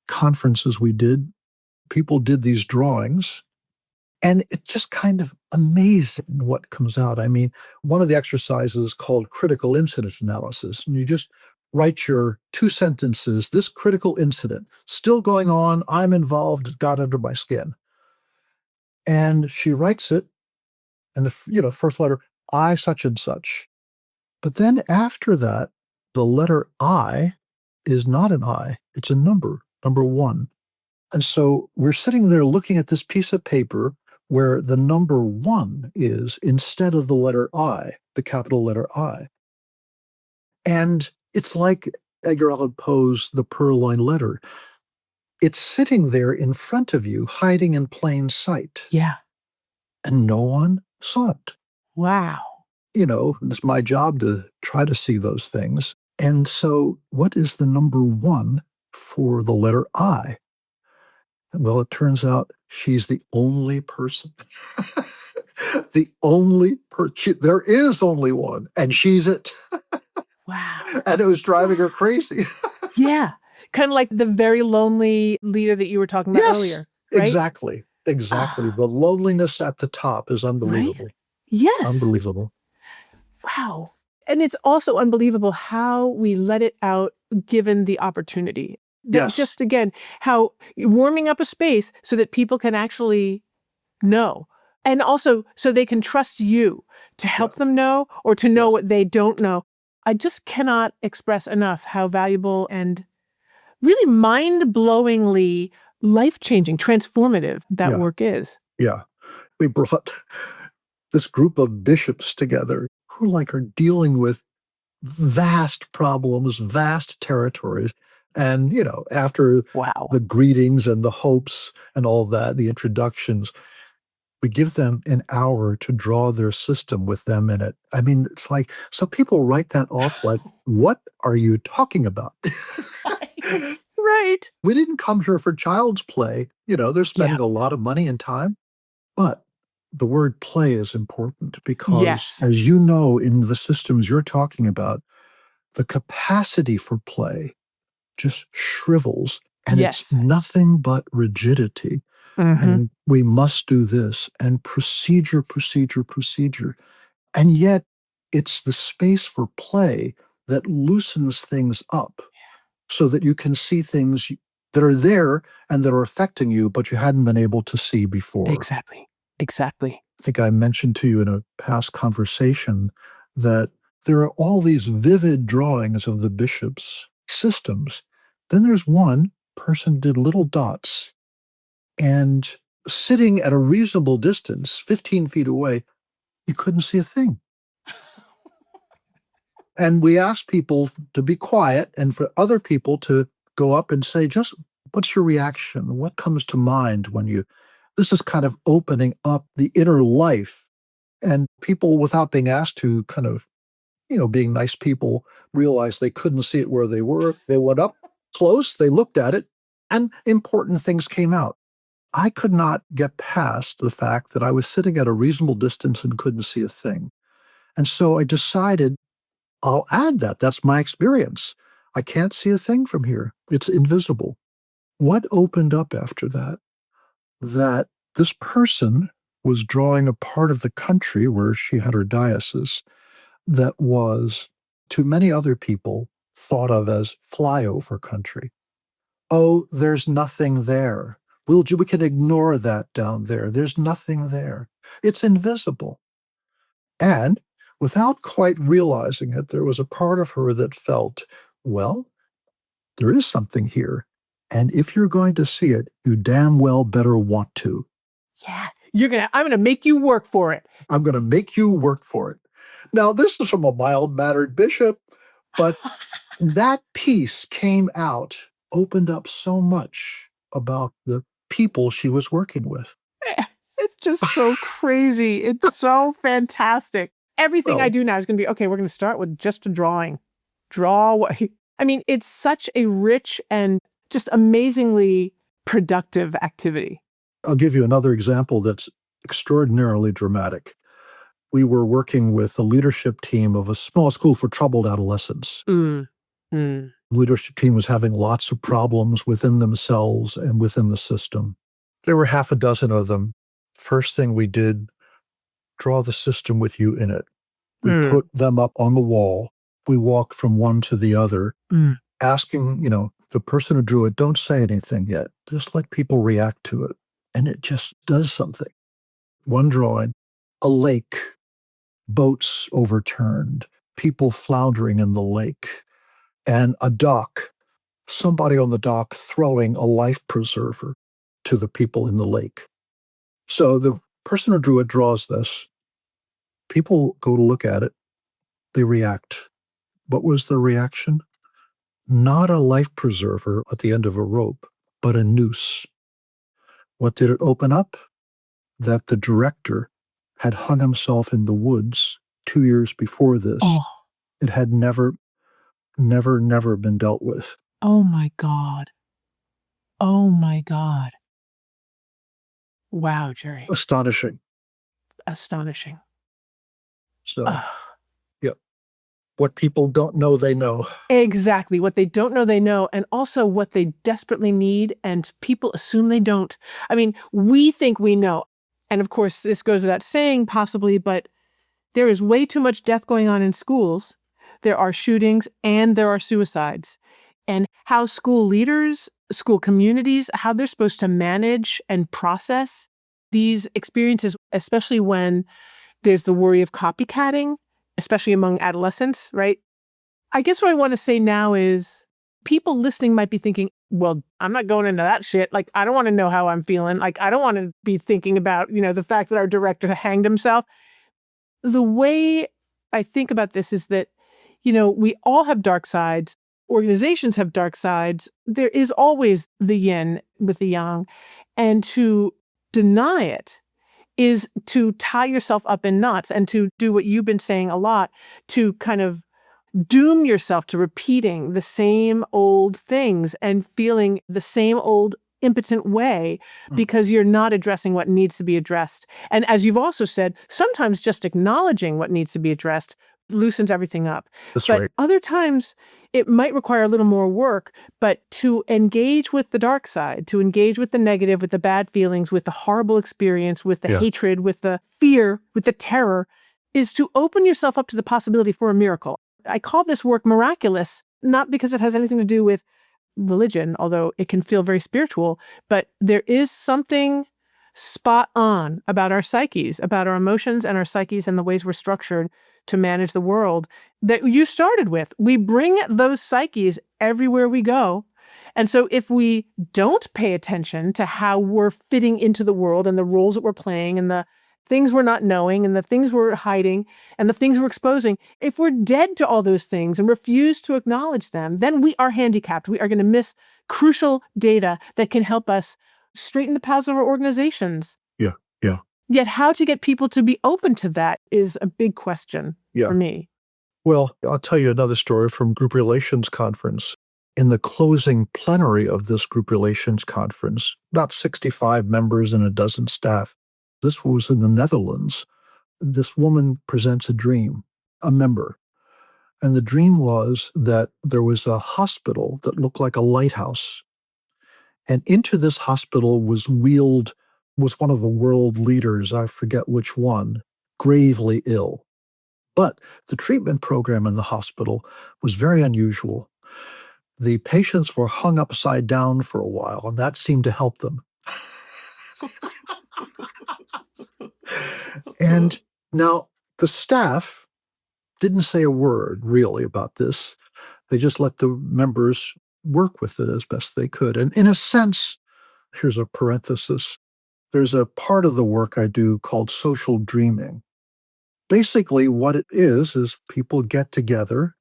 conferences we did, people did these drawings, and it's just kind of amazing what comes out. I mean, one of the exercises is called critical incident analysis, and you just write your 2 sentences. This critical incident, still going on, I'm involved, it got under my skin. And she writes it, and first letter, I such and such. But then after that, the letter I is not an I, it's a number 1. And so we're sitting there looking at this piece of paper where the number 1 is instead of the letter I, the capital letter I. And it's like Edgar Allan Poe's The Purloined Letter. It's sitting there in front of you, hiding in plain sight,
Yeah.
and no one saw it.
Wow.
It's my job to try to see those things. And so what is the number 1 for the letter I? Well, it turns out she's the only person. The only person. There is only one, and she's it.
Wow.
And it was driving her crazy.
Yeah. Kind of like the very lonely leader that you were talking about
Yes,
earlier. Right?
exactly. Exactly.
Ah,
The loneliness at the top is
right?
unbelievable.
Yes.
Unbelievable.
Wow. And it's also unbelievable how we let it out given the opportunity.
Yes.
Just again, how warming up a space so that people can actually know. And also so they can trust you to help them know or to know
Yes.
what they don't know. I just cannot express enough how valuable and really mind-blowingly life-changing, transformative that
Yeah.
work is.
Yeah. We brought this group of bishops together who are dealing with vast problems, vast territories. And, after
Wow.
the greetings and the hopes and all that, the introductions, we give them an hour to draw their system with them in it. I mean, it's like, so people write that off like, what are you talking about?
Right.
We didn't come here for child's play. They're spending
Yeah.
a lot of money and time, but the word play is important because,
Yes.
as you know, in the systems you're talking about, the capacity for play just shrivels, and it's
Yes.
nothing but rigidity.
Mhm.
And we must do this, and procedure, procedure, procedure. And yet, it's the space for play that loosens things up so that you can see things that are there and that are affecting you, but you hadn't been able to see before.
Exactly. Exactly.
I think I mentioned to you in a past conversation that there are all these vivid drawings of the bishop's systems. Then there's one person did little dots, and sitting at a reasonable distance, 15 feet away, you couldn't see a thing. And we asked people to be quiet and for other people to go up and say, just what's your reaction? What comes to mind when this is kind of opening up the inner life. And people, without being asked to, kind of, being nice people, realized they couldn't see it where they were. They went up close, they looked at it, and important things came out. I could not get past the fact that I was sitting at a reasonable distance and couldn't see a thing. And so I decided I'll add that. That's my experience. I can't see a thing from here. It's invisible. What opened up after that? That this person was drawing a part of the country where she had her diocese that was, to many other people, thought of as flyover country. Oh, there's nothing there. We can ignore that down there. There's nothing there. It's invisible. And without quite realizing it, there was a part of her that felt, well, there is something here. And if you're going to see it, you damn well better want to.
Yeah, I'm going to make you work for it.
I'm going to make you work for it. Now, this is from a mild-mannered bishop, but that piece came out, opened up so much about the people she was working with.
It's just so crazy. It's so fantastic. Everything
Well,
I do now is going to be, okay, we're going to start with just a drawing. Draw what... I mean, it's such a rich and just amazingly productive activity.
I'll give you another example that's extraordinarily dramatic. We were working with the leadership team of a small school for troubled adolescents. The leadership team was having lots of problems within themselves and within the system. There were half a dozen of them. First thing we did, draw the system with you in it. We put them up on the wall. We walked from one to the other, asking, the person who drew it, don't say anything yet. Just let people react to it. And it just does something. One drawing, a lake, boats overturned, people floundering in the lake, and a dock, somebody on the dock throwing a life preserver to the people in the lake. So the person who drew it draws this. People go to look at it. They react. What was the reaction? Not a life preserver at the end of a rope, but a noose. What did it open up? That the director had hung himself in the woods 2 years before this.
Oh.
It had never been dealt with.
Oh my God. Oh my God. Wow, Jerry.
Astonishing.
Astonishing.
So, yeah. What people don't know, they know.
Exactly. What they don't know, they know. And also what they desperately need. And people assume they don't. I mean, we think we know. And of course, this goes without saying, possibly, but there is way too much death going on in schools. There are shootings and there are suicides. And how school leaders, school communities, how they're supposed to manage and process these experiences, especially when there's the worry of copycatting, especially among adolescents, right? I guess what I want to say now is people listening might be thinking, well, I'm not going into that shit. Like, I don't want to know how I'm feeling. Like, I don't want to be thinking about, the fact that our director hanged himself. The way I think about this is that, we all have dark sides. Organizations have dark sides. There is always the yin with the yang. And to deny it is to tie yourself up in knots and to do what you've been saying a lot, to kind of doom yourself to repeating the same old things and feeling the same old impotent way because you're not addressing what needs to be addressed. And as you've also said, sometimes just acknowledging what needs to be addressed loosens everything up.
That's
but
right.
Other times it might require a little more work, but to engage with the dark side, to engage with the negative, with the bad feelings, with the horrible experience, with the hatred, with the fear, with the terror, is to open yourself up to the possibility for a miracle. I call this work miraculous, not because it has anything to do with religion, although it can feel very spiritual, but there is something spot on about our psyches, about our emotions and our psyches and the ways we're structured to manage the world that you started with. We bring those psyches everywhere we go. And so if we don't pay attention to how we're fitting into the world and the roles that we're playing and the things we're not knowing and the things we're hiding and the things we're exposing, if we're dead to all those things and refuse to acknowledge them, then we are handicapped. We are going to miss crucial data that can help us straighten the paths of our organizations.
Yeah.
Yet how to get people to be open to that is a big question for me.
Well, I'll tell you another story from Group Relations Conference. in the closing plenary of this group relations conference, about 65 members and a dozen staff. This was in the Netherlands. This woman presents a dream, a member. And the dream was that there was a hospital that looked like a lighthouse. And into this hospital was one of the world leaders, I forget which one, gravely ill. But the treatment program in the hospital was very unusual. The patients were hung upside down for a while, and that seemed to help them. And now the staff didn't say a word really about this. They just let the members work with it as best they could. And in a sense, here's a parenthesis, there's a part of the work I do called social dreaming. Basically, what it is people get together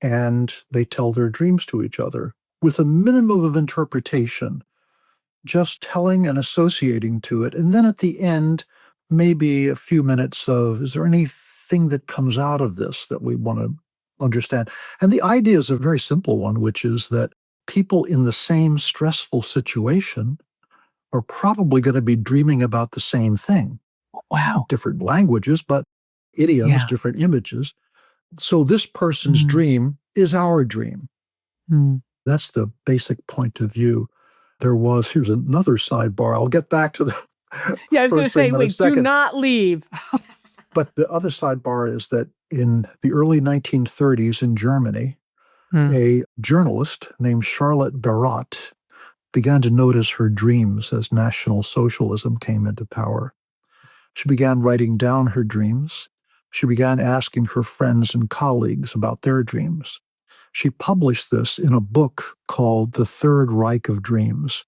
and they tell their dreams to each other with a minimum of interpretation, just telling and associating to it. And then at the end, maybe a few minutes of, is there anything that comes out of this that we want to understand? And the idea is a very simple one, which is that people in the same stressful situation are probably going to be dreaming about the same thing.
Wow.
Different languages, but idioms,
Yeah.
different images. So this person's dream is our dream. That's the basic point of view. Here's another sidebar. I'll get back to the
Yeah, I was going to
first
say,
dream in a
wait, do
second.
not leave.
But the other sidebar is that in the early 1930s in Germany, a journalist named Charlotte Barrot began to notice her dreams as National Socialism came into power. She began writing down her dreams. She began asking her friends and colleagues about their dreams. She published this in a book called The Third Reich of Dreams.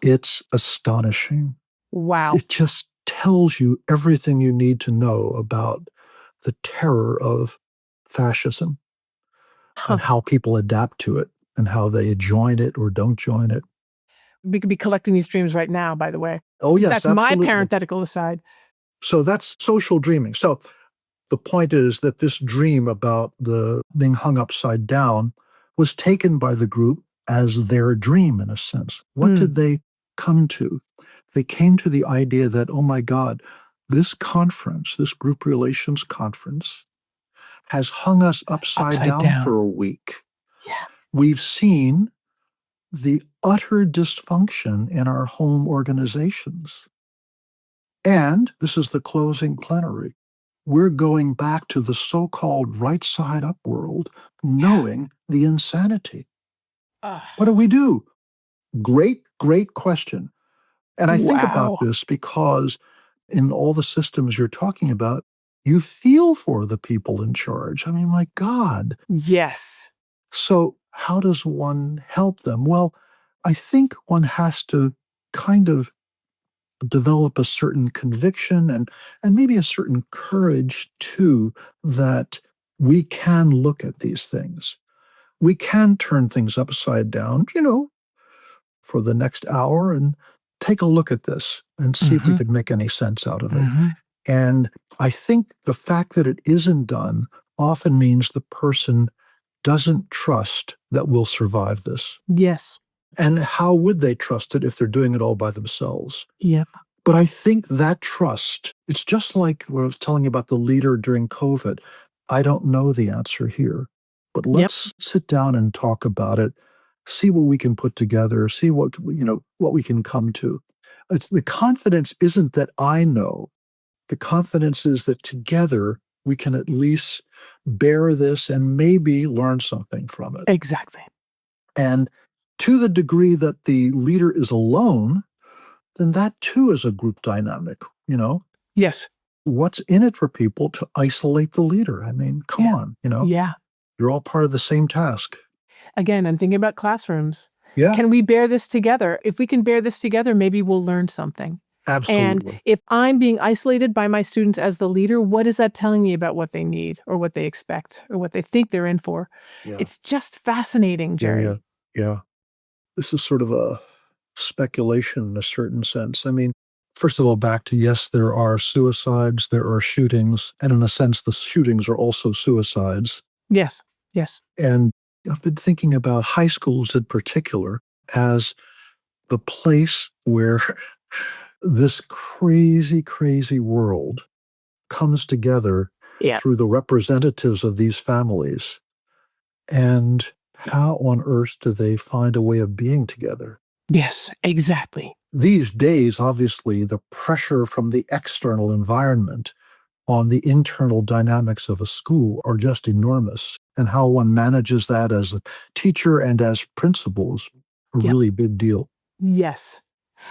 It's astonishing.
Wow.
It just tells you everything you need to know about the terror of fascism and how people adapt to it and how they join it or don't join it.
We could be collecting these dreams right now, by the way.
Oh, yes,
That's
absolutely.
my parenthetical aside.
So that's social dreaming. So the point is that this dream about the being hung upside down was taken by the group as their dream, in a sense. What did they come to? They came to the idea that, oh my God, this conference, this group relations conference, has hung us upside down for a week.
Yeah.
We've seen the utter dysfunction in our home organizations. And this is the closing plenary. We're going back to the so-called right side up world, knowing the insanity. What do we do? Great, great question. And I think about this because in all the systems you're talking about, you feel for the people in charge. I mean, my God.
Yes.
So how does one help them? Well, I think one has to kind of develop a certain conviction and maybe a certain courage too, that we can look at these things. We can turn things upside down, for the next hour and take a look at this and see if we could make any sense out of it. And I think the fact that it isn't done often means the person doesn't trust that we'll survive this.
Yes.
And how would they trust it if they're doing it all by themselves?
Yep.
But I think that trust, it's just like what I was telling you about the leader during COVID. I don't know the answer here, but let's sit down and talk about it, see what we can put together, see what we can come to. It's the confidence isn't that I know. The confidence is that together we can at least bear this and maybe learn something from it.
Exactly.
And to the degree that the leader is alone, then that too is a group dynamic,
Yes.
What's in it for people to isolate the leader? I mean, come on,
Yeah.
You're all part of the same task.
Again, I'm thinking about classrooms.
Yeah,
Can we bear this together? If we can bear this together, maybe we'll learn something.
absolutely.
And if I'm being isolated by my students as the leader, what is that telling me about what they need or what they expect or what they think they're in for?
Yeah.
It's just fascinating, Jerry.
Yeah. This is sort of a speculation in a certain sense. I mean, first of all, back to, yes, there are suicides, there are shootings, and in a sense, the shootings are also suicides.
Yes. Yes.
And I've been thinking about high schools in particular as the place where this crazy, crazy world comes together
Yeah.
through the representatives of these families. And how on earth do they find a way of being together?
Yes, exactly.
These days, obviously, the pressure from the external environment on the internal dynamics of a school are just enormous. And how one manages that as a teacher and as principal is a
Yep.
really big deal.
Yes.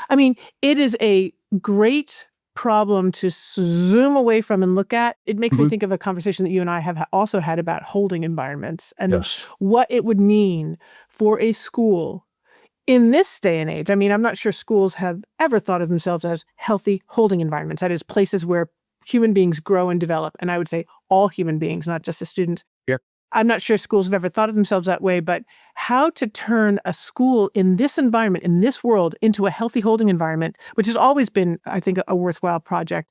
I mean, it is a great problem to zoom away from and look at. It makes me
Mhm.
think of a conversation that you and I have also had about holding environments and
Yes.
what it would mean for a school in this day and age. I mean, I'm not sure schools have ever thought of themselves as healthy holding environments. That is, places where human beings grow and develop. And I would say all human beings, not just the students.
Yeah.
I'm not sure schools have ever thought of themselves that way, but how to turn a school in this environment, in this world, into a healthy holding environment, which has always been, I think, a worthwhile project.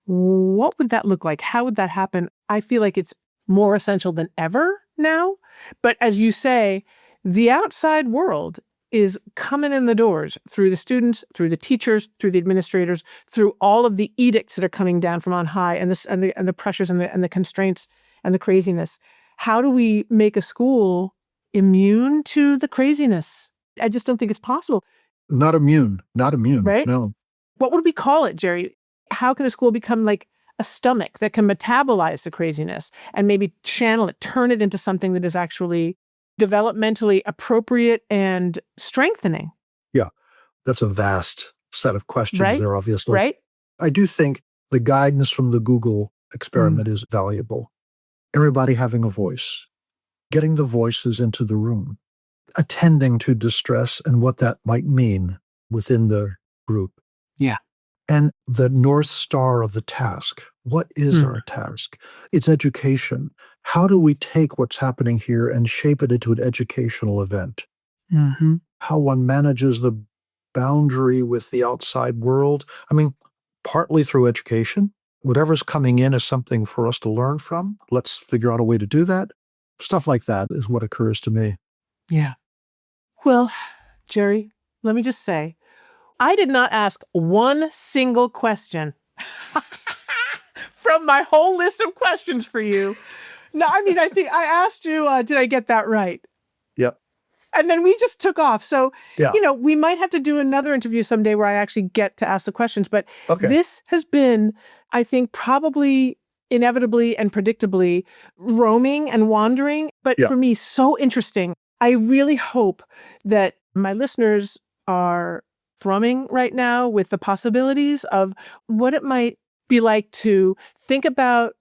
What would that look like? How would that happen? I feel like it's more essential than ever now. But as you say, the outside world is coming in the doors through the students, through the teachers, through the administrators, through all of the edicts that are coming down from on high, and the pressures and the constraints and the craziness. How do we make a school immune to the craziness? I just don't think it's possible,
Not immune. Not immune.
right?
No.
What would we call it, Jerry? How can a school become like a stomach that can metabolize the craziness and maybe channel it, turn it into something that is actually developmentally appropriate and strengthening?
Yeah. That's a vast set of questions
Right?
there, obviously.
Right?
I do think the guidance from the Google experiment is valuable. Everybody having a voice, getting the voices into the room, attending to distress and what that might mean within the group.
Yeah.
And the North Star of the task. What is our task? It's education. How do we take what's happening here and shape it into an educational event?
Mm-hmm.
How one manages the boundary with the outside world. I mean, partly through education. Whatever's coming in is something for us to learn from. Let's figure out a way to do that. Stuff like that is what occurs to me.
Yeah. Well, Jerry, let me just say, I did not ask one single question from my whole list of questions for you. No, I mean, I think I asked you, did I get that right?
Yep.
And then we just took off. So,
Yeah.
We might have to do another interview someday where I actually get to ask the questions. But
Okay.
this has been, I think, probably inevitably and predictably roaming and wandering, but
Yeah.
for me, so interesting. I really hope that my listeners are thrumming right now with the possibilities of what it might be like to think about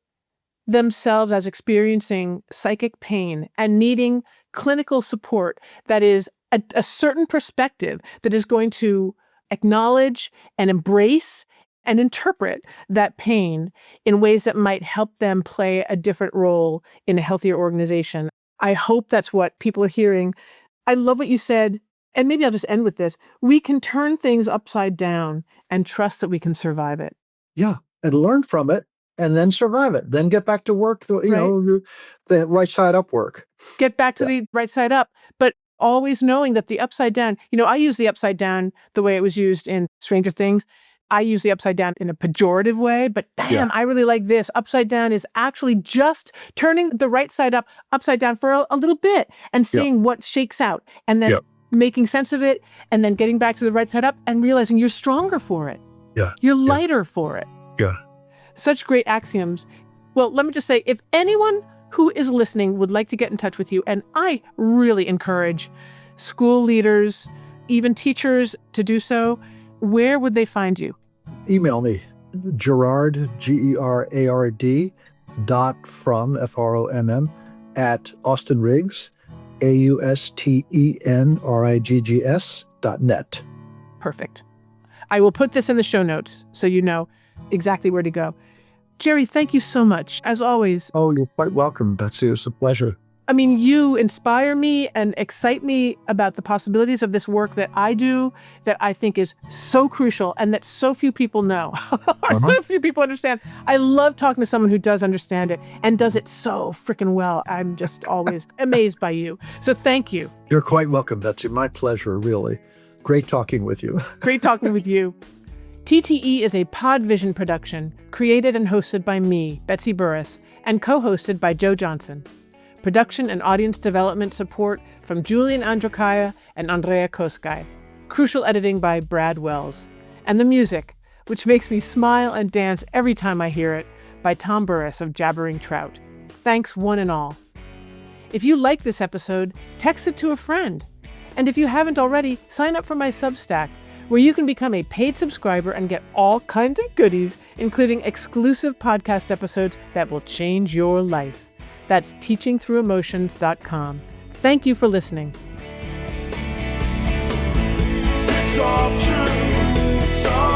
themselves as experiencing psychic pain and needing clinical support that is a certain perspective that is going to acknowledge and embrace and interpret that pain in ways that might help them play a different role in a healthier organization. I hope that's what people are hearing. I love what you said, and maybe I'll just end with this. We can turn things upside down and trust that we can survive it.
Yeah. And learn from it and then survive it. Then get back to work, the right side up work.
Get back to the right side up, but always knowing that the upside down, I use the upside down the way it was used in Stranger Things. I use the upside down in a pejorative way, but damn, I really like this. Upside down is actually just turning the right side up, upside down for a little bit and seeing what shakes out and then making sense of it and then getting back to the right side up and realizing you're stronger for it.
Yeah.
You're lighter for it.
Yeah.
Such great axioms. Well, let me just say, if anyone who is listening would like to get in touch with you, and I really encourage school leaders, even teachers to do so, where would they find you?
Email me, Gerard, Gerard, .fromm, Fromm, at Austin Riggs, AUSTENRIGGS.net.
Perfect. I will put this in the show notes so you know exactly where to go. Jerry, thank you so much, as always.
Oh, you're quite welcome, Betsy. It's a pleasure.
I mean, you inspire me and excite me about the possibilities of this work that I do, that I think is so crucial and that so few people know, or so few people understand. I love talking to someone who does understand it and does it so freaking well. I'm just always amazed by you. So thank you.
You're quite welcome, Betsy. My pleasure, really. Great talking with you.
Great talking with you. TTE is a Podvision production, created and hosted by me, Betsy Burris, and co-hosted by Joe Johnson. Production and audience development support from Julian Androkaya and Andrea Koskay. Crucial editing by Brad Wells. And the music, which makes me smile and dance every time I hear it, by Tom Burris of Jabbering Trout. Thanks one and all. If you like this episode, text it to a friend. And if you haven't already, sign up for my Substack, where you can become a paid subscriber and get all kinds of goodies, including exclusive podcast episodes that will change your life. That's teachingthroughemotions.com. Thank you for listening.
It's all true. It's all